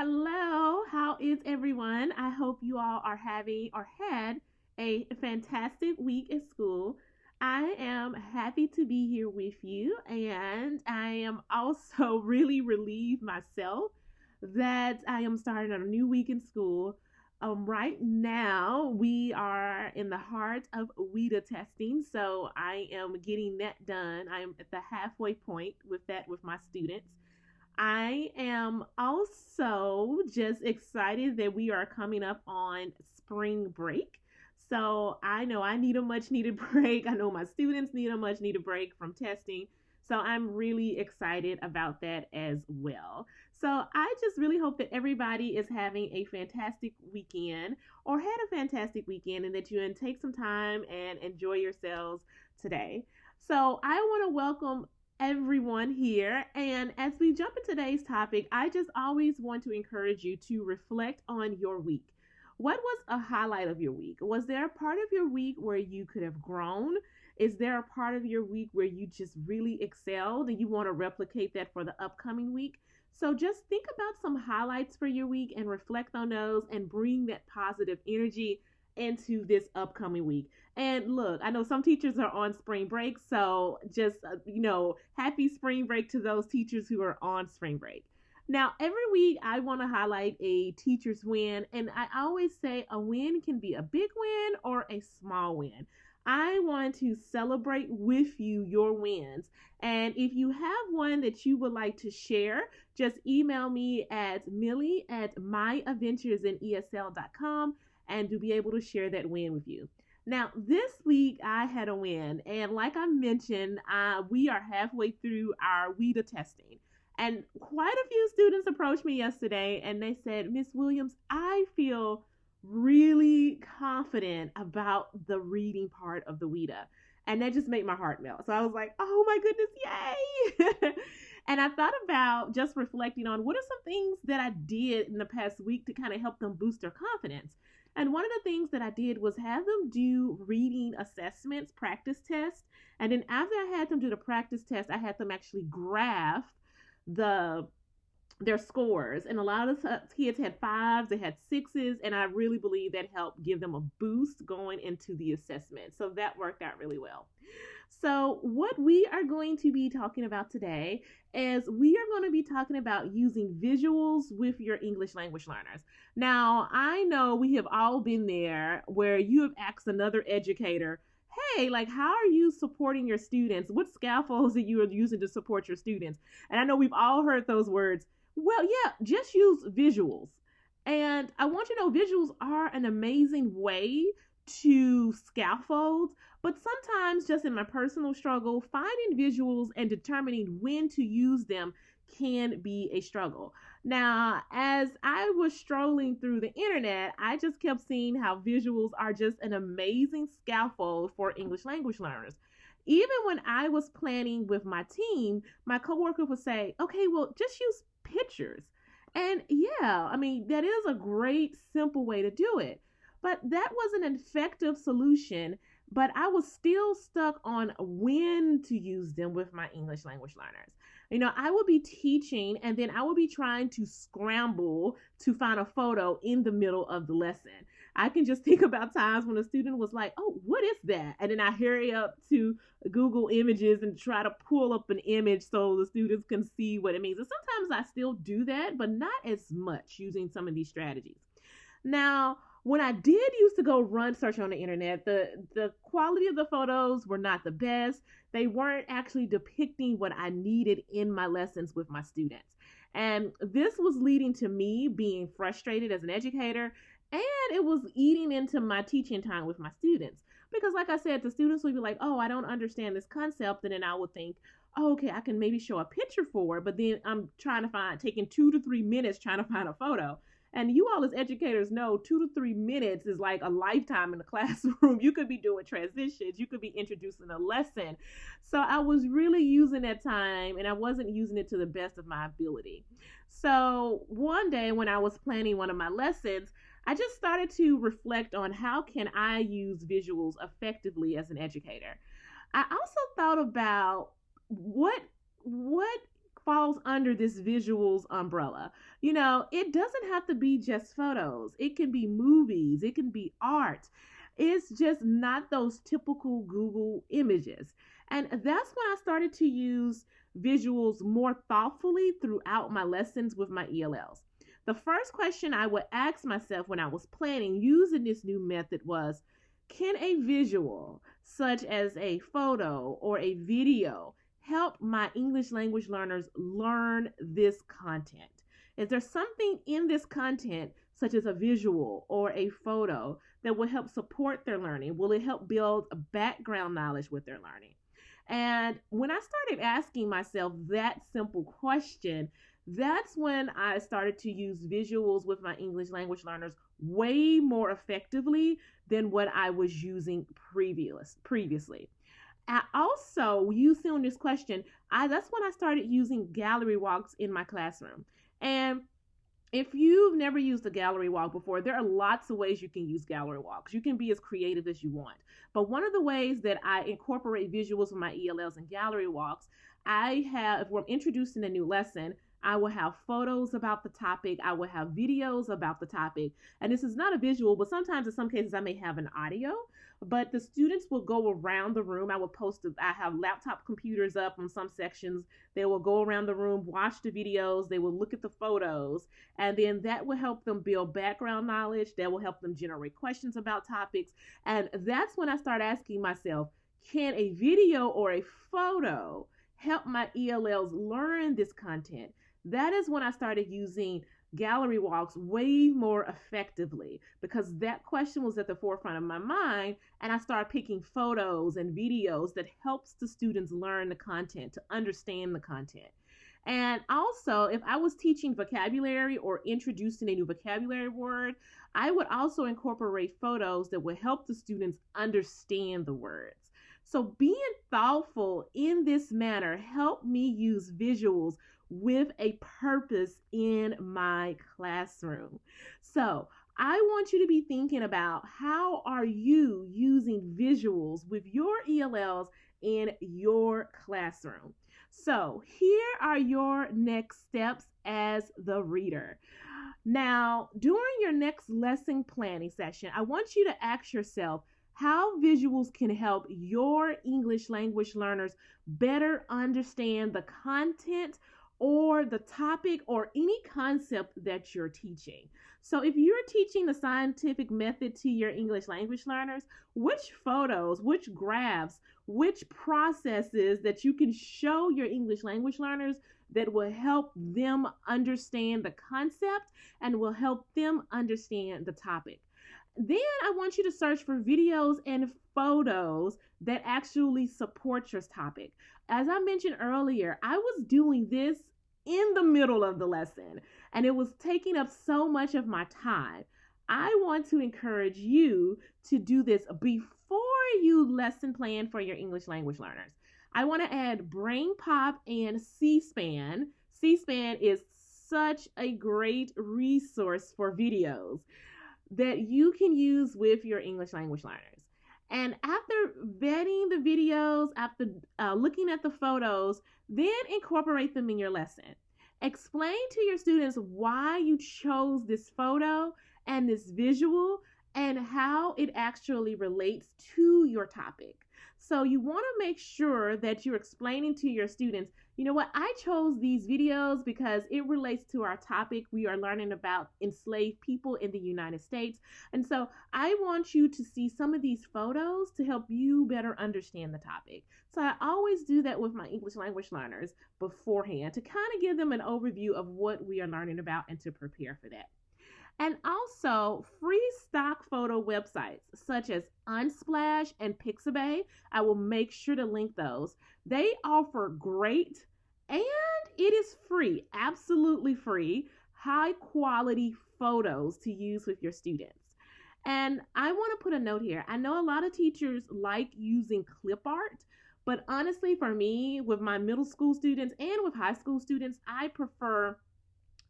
Hello, how is everyone? I hope you all are having or had a fantastic week at school. I am happy to be here with you, and I am also really relieved myself that I am starting on a new week in school. Right now, we are in the heart of WIDA testing, so I am getting that done. I am at the halfway point with that with my students. I am also just excited that we are coming up on spring break. So I know I need a much needed break. I know my students need a much needed break from testing. So I'm really excited about that as well. So I just really hope that everybody is having a fantastic weekend or had a fantastic weekend and that you can take some time and enjoy yourselves today. So I want to welcome everyone here. And as we jump into today's topic, I just always want to encourage you to reflect on your week. What was a highlight of your week? Was there a part of your week where you could have grown? Is there a part of your week where you just really excelled and you want to replicate that for the upcoming week? So just think about some highlights for your week and reflect on those and bring that positive energy into this upcoming week. And look, I know some teachers are on spring break, so just happy spring break to those teachers who are on spring break. Now, every week I want to highlight a teacher's win, and I always say a win can be a big win or a small win. I want to celebrate with you your wins. And if you have one that you would like to share, just email me at millie@myadventuresinESL.com and to be able to share that win with you. Now, this week I had a win, and like I mentioned, we are halfway through our WIDA testing. And quite a few students approached me yesterday and they said, Miss Williams, I feel really confident about the reading part of the WIDA. And that just made my heart melt. So I was like, oh my goodness, yay! And I thought about just reflecting on what are some things that I did in the past week to kind of help them boost their confidence. And one of the things that I did was have them do reading assessments, practice tests. And then after I had them do the practice test, I had them actually graph the their scores. And a lot of kids had fives, they had sixes, and I really believe that helped give them a boost going into the assessment. So that worked out really well. So, what we are going to be talking about today is we are going to be talking about using visuals with your English language learners. Now, I know we have all been there where you have asked another educator, hey, like, how are you supporting your students? What scaffolds that you are using to support your students? And I know we've all heard those words. Well, yeah, just use visuals. And I want you to know visuals are an amazing way to scaffold, but sometimes, just in my personal struggle, finding visuals and determining when to use them can be a struggle. Now, as I was strolling through the internet, I just kept seeing how visuals are just an amazing scaffold for English language learners. Even when I was planning with my team, my coworker would say, okay, well, just use pictures. And yeah, I mean, that is a great, simple way to do it. But that was an effective solution, but I was still stuck on when to use them with my English language learners. I would be teaching and then I would be trying to scramble to find a photo in the middle of the lesson. I can just think about times when a student was like, oh, what is that? And then I hurry up to Google Images and try to pull up an image so the students can see what it means. And sometimes I still do that, but not as much using some of these strategies. Now, when I did used to go run search on the internet, the quality of the photos were not the best. They weren't actually depicting what I needed in my lessons with my students. And this was leading to me being frustrated as an educator, and it was eating into my teaching time with my students. Because like I said, the students would be like, oh, I don't understand this concept. And then I would think, oh, okay, I can maybe show a picture for it. But then I'm taking 2 to 3 minutes trying to find a photo. And you all as educators know 2 to 3 minutes is like a lifetime in the classroom. You could be doing transitions. You could be introducing a lesson. So I was really using that time and I wasn't using it to the best of my ability. So one day when I was planning one of my lessons, I just started to reflect on how can I use visuals effectively as an educator. I also thought about what falls under this visuals umbrella. You know, it doesn't have to be just photos. It can be movies, it can be art. It's just not those typical Google images. And that's when I started to use visuals more thoughtfully throughout my lessons with my ELLs. The first question I would ask myself when I was planning using this new method was, can a visual, such as a photo or a video, help my English language learners learn this content? Is there something in this content, such as a visual or a photo, that will help support their learning? Will it help build a background knowledge with their learning? And when I started asking myself that simple question, that's when I started to use visuals with my English language learners way more effectively than what I was using previously. I also, using this question, that's when I started using gallery walks in my classroom. And if you've never used a gallery walk before, there are lots of ways you can use gallery walks. You can be as creative as you want. But one of the ways that I incorporate visuals with my ELLs and gallery walks, if we're introducing a new lesson, I will have photos about the topic. I will have videos about the topic. And this is not a visual, but sometimes in some cases I may have an audio. But the students will go around the room. I have laptop computers up on some sections. They will go around the room, watch the videos. They will look at the photos. And then that will help them build background knowledge. That will help them generate questions about topics. And that's when I start asking myself, can a video or a photo help my ELLs learn this content? That is when I started using gallery walks way more effectively, because that question was at the forefront of my mind, and I started picking photos and videos that helps the students learn the content, to understand the content. And also, if I was teaching vocabulary or introducing a new vocabulary word, I would also incorporate photos that would help the students understand the words. So being thoughtful in this manner helped me use visuals with a purpose in my classroom. So I want you to be thinking about, how are you using visuals with your ELLs in your classroom? So here are your next steps as the reader. Now, during your next lesson planning session, I want you to ask yourself how visuals can help your English language learners better understand the content or the topic or any concept that you're teaching. So if you're teaching the scientific method to your English language learners, which photos, which graphs, which processes that you can show your English language learners that will help them understand the concept and will help them understand the topic? Then I want you to search for videos and photos that actually support your topic. As I mentioned earlier, I was doing this in the middle of the lesson, and it was taking up so much of my time. I want to encourage you to do this before you lesson plan for your English language learners. I want to add Brain Pop and C-SPAN. C-SPAN is such a great resource for videos that you can use with your English language learners. And after vetting the videos, after looking at the photos, then incorporate them in your lesson. Explain to your students why you chose this photo and this visual and how it actually relates to your topic. So you want to make sure that you're explaining to your students, you know what, I chose these videos because it relates to our topic. We are learning about enslaved people in the United States. And so I want you to see some of these photos to help you better understand the topic. So I always do that with my English language learners beforehand to kind of give them an overview of what we are learning about and to prepare for that. And also free stock photo websites such as Unsplash and Pixabay. I will make sure to link those. They offer great, and it is free, absolutely free, high quality photos to use with your students. And I want to put a note here. I know a lot of teachers like using clip art, but honestly for me, with my middle school students and with high school students, I prefer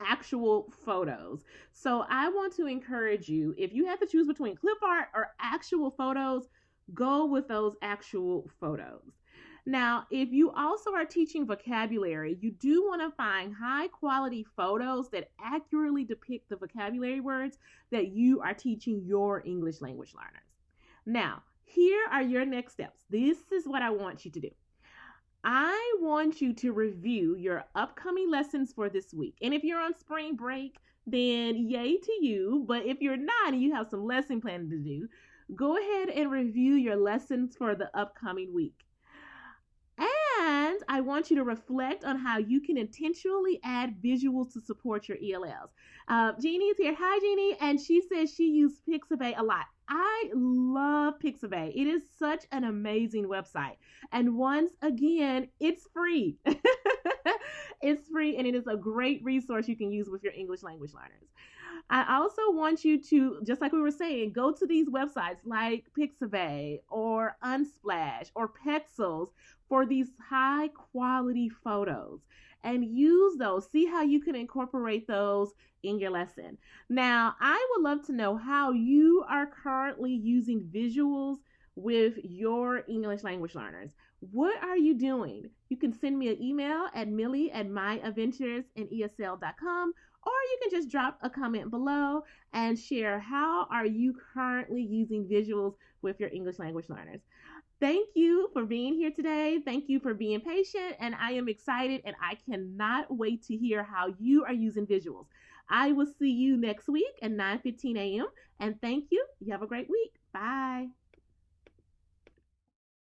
actual photos. So I want to encourage you, if you have to choose between clip art or actual photos, go with those actual photos. Now, if you also are teaching vocabulary, you do want to find high quality photos that accurately depict the vocabulary words that you are teaching your English language learners. Now, here are your next steps. This is what I want you to do. I want you to review your upcoming lessons for this week. And if you're on spring break, then yay to you. But if you're not and you have some lesson planning to do, go ahead and review your lessons for the upcoming week. And I want you to reflect on how you can intentionally add visuals to support your ELLs. Jeannie is here. Hi, Jeannie. And she says she used Pixabay a lot. I love Pixabay. It is such an amazing website. And once again, it's free. It's free and it is a great resource you can use with your English language learners. I also want you to, just like we were saying, go to these websites like Pixabay or Unsplash or Pexels for these high quality photos and use those. See how you can incorporate those in your lesson. Now, I would love to know how you are currently using visuals with your English language learners. What are you doing? You can send me an email at millie@myaventuresinesl.com, or you can just drop a comment below and share how are you currently using visuals with your English language learners. Thank you for being here today. Thank you for being patient, and I am excited and I cannot wait to hear how you are using visuals. I will see you next week at 9:15 a.m. and thank you. You have a great week. Bye.